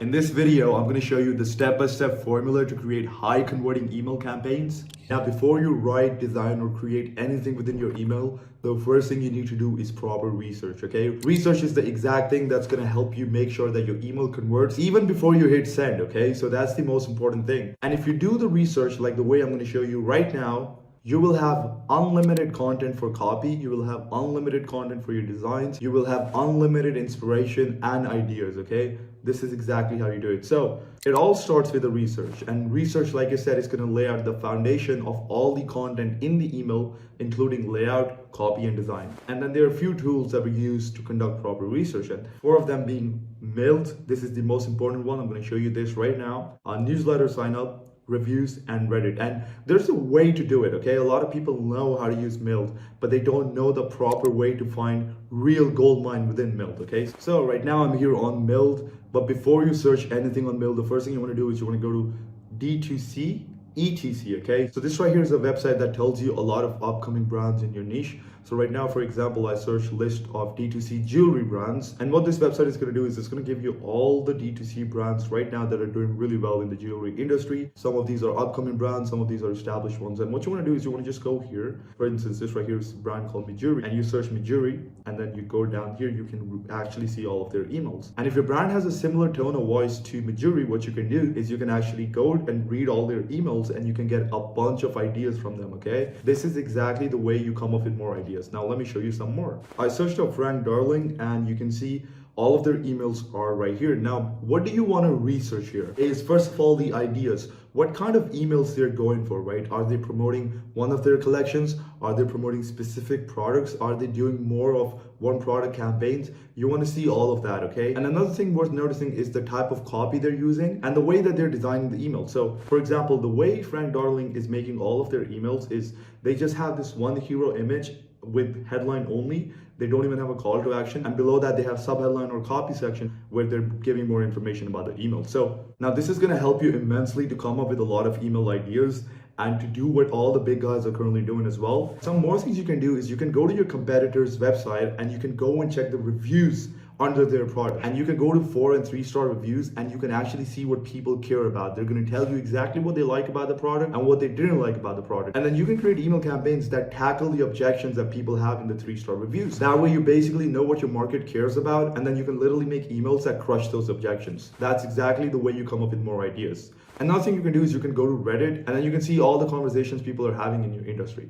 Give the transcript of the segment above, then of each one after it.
In this video, I'm going to show you the step-by-step formula to create high converting email campaigns. Now, before you write, design, or create anything within your email, the first thing you need to do is proper research, okay? Research is the exact thing that's going to help you make sure that your email converts even before you hit send, okay? So that's the most important thing. And if you do the research like the way I'm going to show you right now, you will have unlimited content for copy, you will have unlimited content for your designs, you will have unlimited inspiration and ideas, okay? This is exactly how you do it. So it all starts with the research, and research, like I said, is going to lay out the foundation of all the content in the email, including layout, copy, and design. And then there are a few tools that we use to conduct proper research, and four of them being Mailed. This is the most important one. I'm going to show you this right now. Newsletter sign up, reviews, and Reddit. And there's a way to do it, okay? A lot of people know how to use Mailed, but they don't know the proper way to find real gold mine within Mailed, okay? So right now I'm here on Mailed, but before you search anything on Mailed, the first thing you want to do is you want to go to D2C ETC, okay? So this right here is a website that tells you a lot of upcoming brands in your niche. So right now, for example, I search list of D2C jewelry brands. And what this website is going to do is it's going to give you all the D2C brands right now that are doing really well in the jewelry industry. Some of these are upcoming brands, some of these are established ones. And what you want to do is you want to just go here. For instance, this right here is a brand called Mejuri, and you search Mejuri, and then you go down here, you can actually see all of their emails. And if your brand has a similar tone of voice to Mejuri, what you can do is you can actually go and read all their emails, and you can get a bunch of ideas from them, okay? This is exactly the way you come up with more ideas. Now let me show you some more. I searched up Frank Darling, and you can see all of their emails are right here. Now, what do you want to research here is, first of all, the ideas. What kind of emails they're going for, right? Are they promoting one of their collections? Are they promoting specific products? Are they doing more of one product campaigns? You want to see all of that, okay? And another thing worth noticing is the type of copy they're using and the way that they're designing the email. So, for example, the way Frank Darling is making all of their emails is they just have this one hero image with headline only. They don't even have a call to action, and below that they have subheadline or copy section where they're giving more information about the email. So now this is going to help you immensely to come up with a lot of email ideas and to do what all the big guys are currently doing as well. Some more things you can do is you can go to your competitor's website and you can go and check the reviews under their product, and you can go to 4 and 3-star reviews, and you can actually see what people care about. They're going to tell you exactly what they like about the product and what they didn't like about the product. And then you can create email campaigns that tackle the objections that people have in the 3-star reviews. That way you basically know what your market cares about, and then you can literally make emails that crush those objections. That's exactly the way you come up with more ideas. Another thing you can do is you can go to Reddit, and then you can see all the conversations people are having in your industry.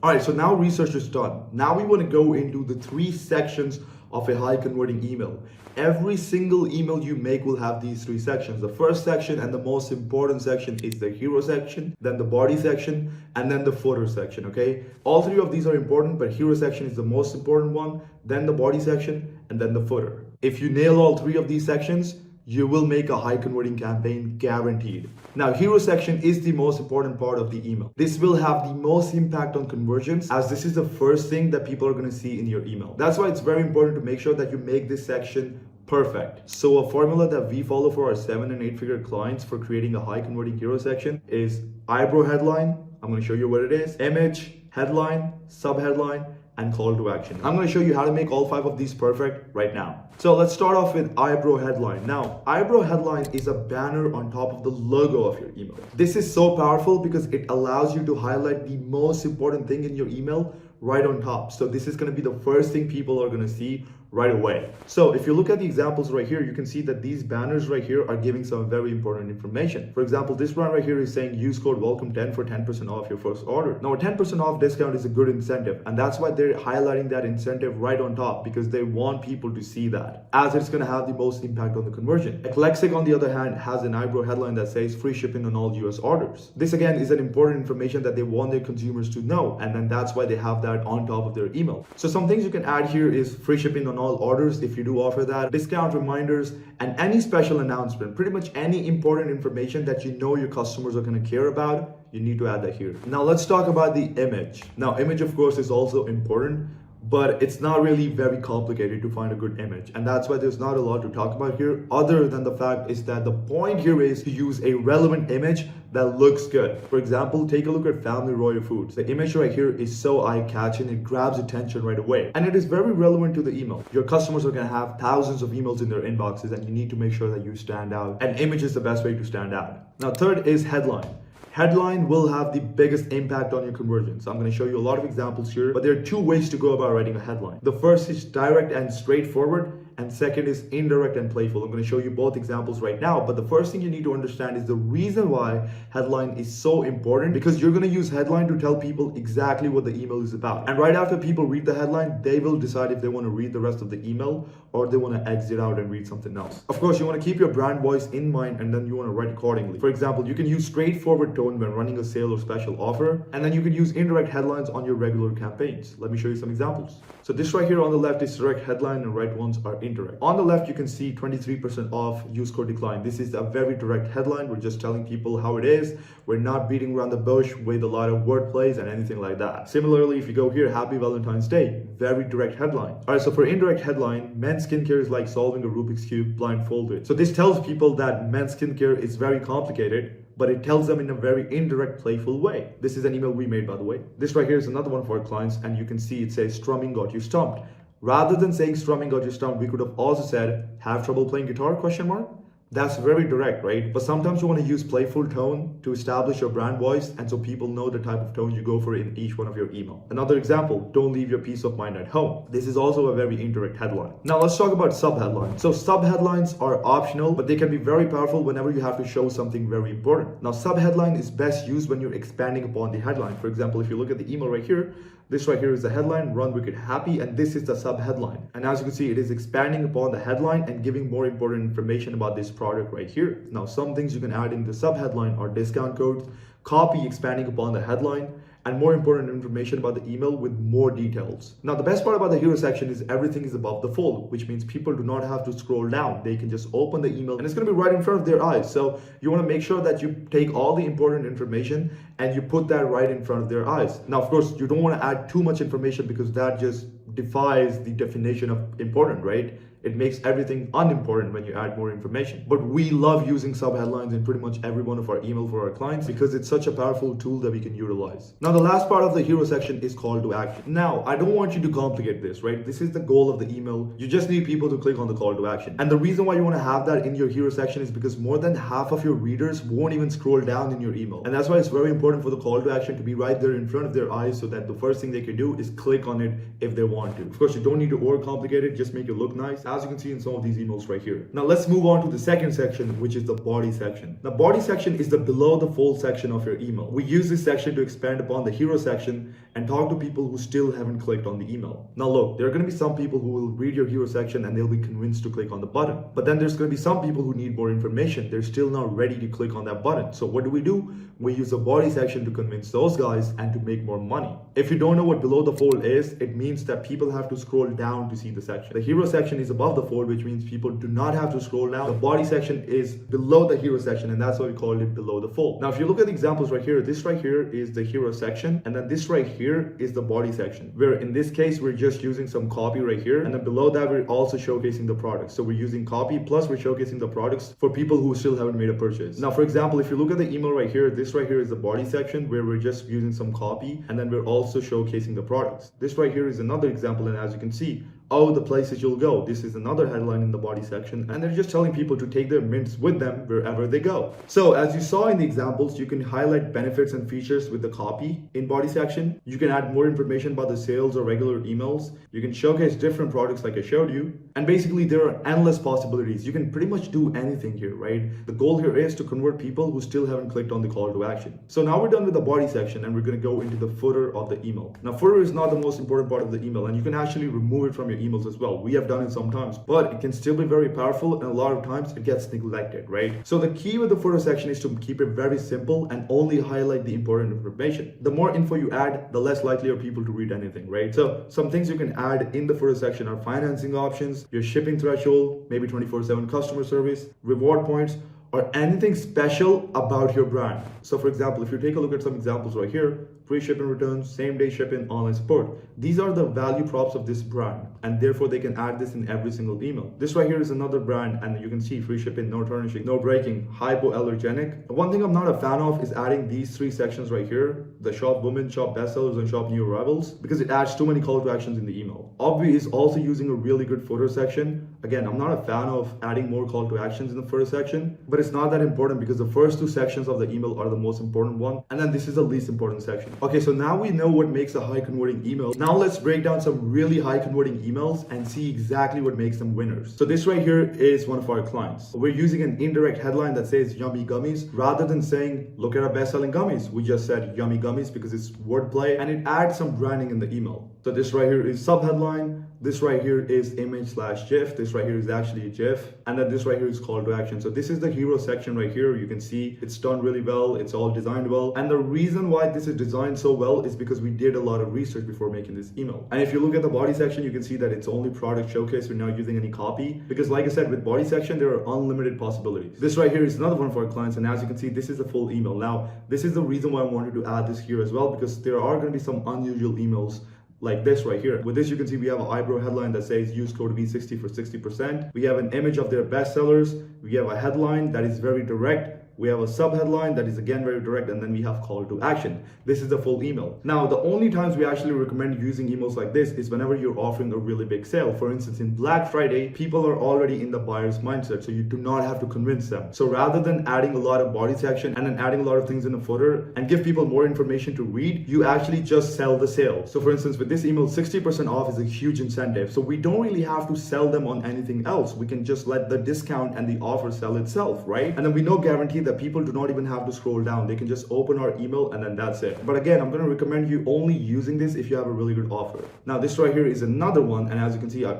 All right, so now research is done. Now we want to go into the 3 sections of a high converting email. Every single email you make will have these 3 sections. The first section and the most important section is the hero section, then the body section, and then the footer section, okay? All 3 of these are important, but hero section is the most important one, then the body section, and then the footer. If you nail all 3 of these sections, you will make a high converting campaign, guaranteed. Now, hero section is the most important part of the email. This will have the most impact on conversions, as this is the first thing that people are going to see in your email. That's why it's very important to make sure that you make this section perfect. So a formula that we follow for our 7 and 8 figure clients for creating a high converting hero section is eyebrow headline. I'm going to show you what it is. Image, headline, subheadline, and call to action. I'm going to show you how to make all 5 of these perfect right now. So let's start off with eyebrow headline. Now, eyebrow headline is a banner on top of the logo of your email. This is so powerful because it allows you to highlight the most important thing in your email right on top. So this is going to be the first thing people are going to see right away. So if you look at the examples right here, you can see that these banners right here are giving some very important information. For example, this brand right here is saying use code welcome10 for 10% off your first order. Now a 10% off discount is a good incentive, and that's why they're highlighting that incentive right on top, because they want people to see that, as it's going to have the most impact on the conversion. Eclectic, on the other hand, has an eyebrow headline that says free shipping on all US orders. This again is an important information that they want their consumers to know, and then that's why they have that on top of their email. So some things you can add here is free shipping on all orders if you do offer that, discount reminders, and any special announcement. Pretty much any important information that you know your customers are going to care about, you need to add that here. Now let's talk about the image. Now image, of course, is also important, but it's not really very complicated to find a good image. And that's why there's not a lot to talk about here, other than the fact is that the point here is to use a relevant image that looks good. For example, take a look at Family Royal Foods. The image right here is so eye-catching, it grabs attention right away. And it is very relevant to the email. Your customers are gonna have thousands of emails in their inboxes, and you need to make sure that you stand out. And image is the best way to stand out. Now, third is headline. Headline will have the biggest impact on your conversions. I'm going to show you a lot of examples here, but there are two ways to go about writing a headline. The first is direct and straightforward, and second is indirect and playful. I'm going to show you both examples right now, but the first thing you need to understand is the reason why headline is so important, because you're going to use headline to tell people exactly what the email is about. And right after people read the headline, they will decide if they want to read the rest of the email or they want to exit out and read something else. Of course, you want to keep your brand voice in mind, and then you want to write accordingly. For example, you can use straightforward tone when running a sale or special offer, and then you can use indirect headlines on your regular campaigns. Let me show you some examples. So this right here on the left is direct headline, and right ones are indirect. On the left, you can see 23% off, use code decline. This is a very direct headline. We're just telling people how it is. We're not beating around the bush with a lot of wordplays and anything like that. Similarly, if you go here, Happy Valentine's Day, very direct headline. All right, so for indirect headline, men's skincare is like solving a Rubik's Cube blindfolded. So this tells people that men's skincare is very complicated, but it tells them in a very indirect, playful way. This is an email we made, by the way. This right here is another one of our clients, and you can see it says strumming got you stumped. Rather than saying strumming got you stumped, we could have also said, have trouble playing guitar, question mark? That's very direct, right? But sometimes you want to use playful tone to establish your brand voice, and so people know the type of tone you go for in each one of your email. Another example, don't leave your peace of mind at home. This is also a very indirect headline. Now let's talk about subheadlines. So subheadlines are optional, but they can be very powerful whenever you have to show something very important. Now subheadline is best used when you're expanding upon the headline. For example, if you look at the email right here, this right here is the headline, Run Wicked Happy, and this is the subheadline. And as you can see, it is expanding upon the headline and giving more important information about this product right here. Now, some things you can add in the subheadline are discount codes, copy expanding upon the headline, and more important information about the email with more details. Now, the best part about the hero section is everything is above the fold, which means people do not have to scroll down. They can just open the email and it's going to be right in front of their eyes. So you want to make sure that you take all the important information and you put that right in front of their eyes. Now, of course, you don't want to add too much information because that just defies the definition of important, right? It makes everything unimportant when you add more information. But we love using subheadlines in pretty much every one of our email for our clients because it's such a powerful tool that we can utilize. Now, the last part of the hero section is call to action. Now, I don't want you to complicate this, right? This is the goal of the email. You just need people to click on the call to action. And the reason why you want to have that in your hero section is because more than half of your readers won't even scroll down in your email. And that's why it's very important for the call to action to be right there in front of their eyes so that the first thing they can do is click on it if they want to. Of course, you don't need to overcomplicate it, just make it look nice, as you can see in some of these emails right here. Now let's move on to the second section, which is the body section. The body section is the below the fold section of your email. We use this section to expand upon the hero section and talk to people who still haven't clicked on the email. Now look, there are going to be some people who will read your hero section and they'll be convinced to click on the button. But then there's going to be some people who need more information. They're still not ready to click on that button. So what do? We use the body section to convince those guys and to make more money. If you don't know what below the fold is, it means that people have to scroll down to see the section. The hero section is above the fold, which means people do not have to scroll down. The body section is below the hero section, and that's why we call it below the fold. Now, if you look at the examples right here, this right here is the hero section, and then this right here is the body section, where in this case, we're just using some copy right here. And then below that, we're also showcasing the products. So we're using copy, plus we're showcasing the products for people who still haven't made a purchase. Now, for example, if you look at the email right here, this right here is the body section where we're just using some copy, and then we're also showcasing the products. This right here is another example, and as you can see, the places you'll go. This is another headline in the body section, and they're just telling people to take their mints with them wherever they go. So as you saw in the examples, you can highlight benefits and features with the copy in body section. You can add more information about the sales or regular emails. You can showcase different products like I showed you. And basically there are endless possibilities. You can pretty much do anything here, right? The goal here is to convert people who still haven't clicked on the call to action. So now we're done with the body section and we're going to go into the footer of the email. Now footer is not the most important part of the email, and you can actually remove it from your emails as well. We have done it sometimes, but it can still be very powerful, and a lot of times it gets neglected, right? So the key with the footer section is to keep it very simple and only highlight the important information. The more info you add, the less likely are people to read anything, right? So some things you can add in the footer section are financing options, your shipping threshold, maybe 24/7 customer service, reward points, or anything special about your brand. So for example, if you take a look at some examples right here, free shipping returns, same day shipping, online support. These are the value props of this brand, and therefore they can add this in every single email. This right here is another brand, and you can see free shipping, no tarnishing, no breaking, hypoallergenic. One thing I'm not a fan of is adding these three sections right here, the shop women, shop bestsellers, and shop new arrivals, because it adds too many call to actions in the email. Obvi is also using a really good footer section. Again, I'm not a fan of adding more call to actions in the footer section, but it's not that important because the first two sections of the email are the most important one, and then this is the least important section. Okay, so now we know what makes a high converting email. Now let's break down some really high converting emails and see exactly what makes them winners. So this right here is one of our clients. We're using an indirect headline that says yummy gummies rather than saying look at our best selling gummies. We just said yummy gummies because it's wordplay and it adds some branding in the email. So this right here is sub headline. This right here is image/GIF. This right here is actually a GIF. And then this right here is call to action. So this is the hero section right here. You can see it's done really well. It's all designed well. And the reason why this is designed so well is because we did a lot of research before making this email. And if you look at the body section, you can see that it's only product showcase. We're not using any copy because like I said, with body section, there are unlimited possibilities. This right here is another one for our clients. And as you can see, this is a full email. Now, this is the reason why I wanted to add this here as well, because there are going to be some unusual emails like this right here. With this, you can see we have an eyebrow headline that says use code B60 for 60%. We have an image of their bestsellers. We have a headline that is very direct. We have a sub-headline that is again very direct, and then we have call to action. This is the full email. Now, the only times we actually recommend using emails like this is whenever you're offering a really big sale. For instance, in Black Friday, people are already in the buyer's mindset, so you do not have to convince them. So rather than adding a lot of body section and then adding a lot of things in the footer and give people more information to read, you actually just sell the sale. So for instance, with this email, 60% off is a huge incentive. So we don't really have to sell them on anything else. We can just let the discount and the offer sell itself, right? And then we know guarantee that people do not even have to scroll down. They can just open our email and then that's it. But again, I'm going to recommend you only using this if you have a really good offer. Now this right here is another one, and as you can see, I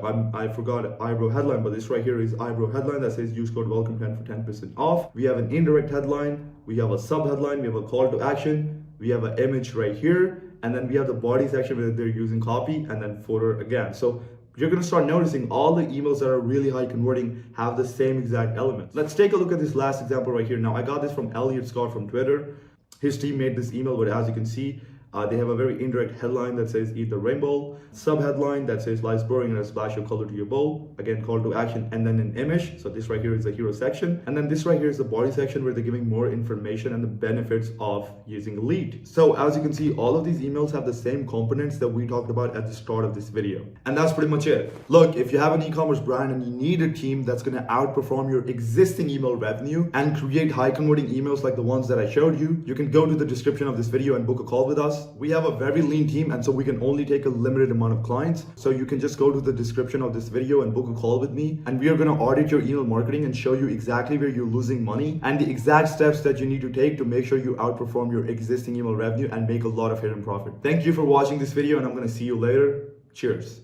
forgot eyebrow headline, but this right here is eyebrow headline that says use code welcome10 for 10% off. We have an indirect headline, we have a sub headline, we have a call to action, we have an image right here, and then we have the body section where they're using copy, and then footer again. So you're going to start noticing all the emails that are really high converting have the same exact elements. Let's take a look at this last example right here. Now, I got this from Elliot Scott from Twitter. His team made this email, but as you can see, they have a very indirect headline that says eat the rainbow, sub headline that says life's boring and a splash of color to your bowl, again call to action, and then an image. So this right here is the hero section, and then this right here is the body section where they're giving more information and the benefits of using a lead. So as you can see, all of these emails have the same components that we talked about at the start of this video, and that's pretty much it. Look, if you have an e-commerce brand and you need a team that's going to outperform your existing email revenue and create high converting emails like the ones that I showed you, you can go to the description of this video and book a call with us. We have a very lean team, and so we can only take a limited amount of clients. So you can just go to the description of this video and book a call with me, and we are going to audit your email marketing and show you exactly where you're losing money and the exact steps that you need to take to make sure you outperform your existing email revenue and make a lot of hidden profit. Thank you for watching this video, and I'm going to see you later. Cheers.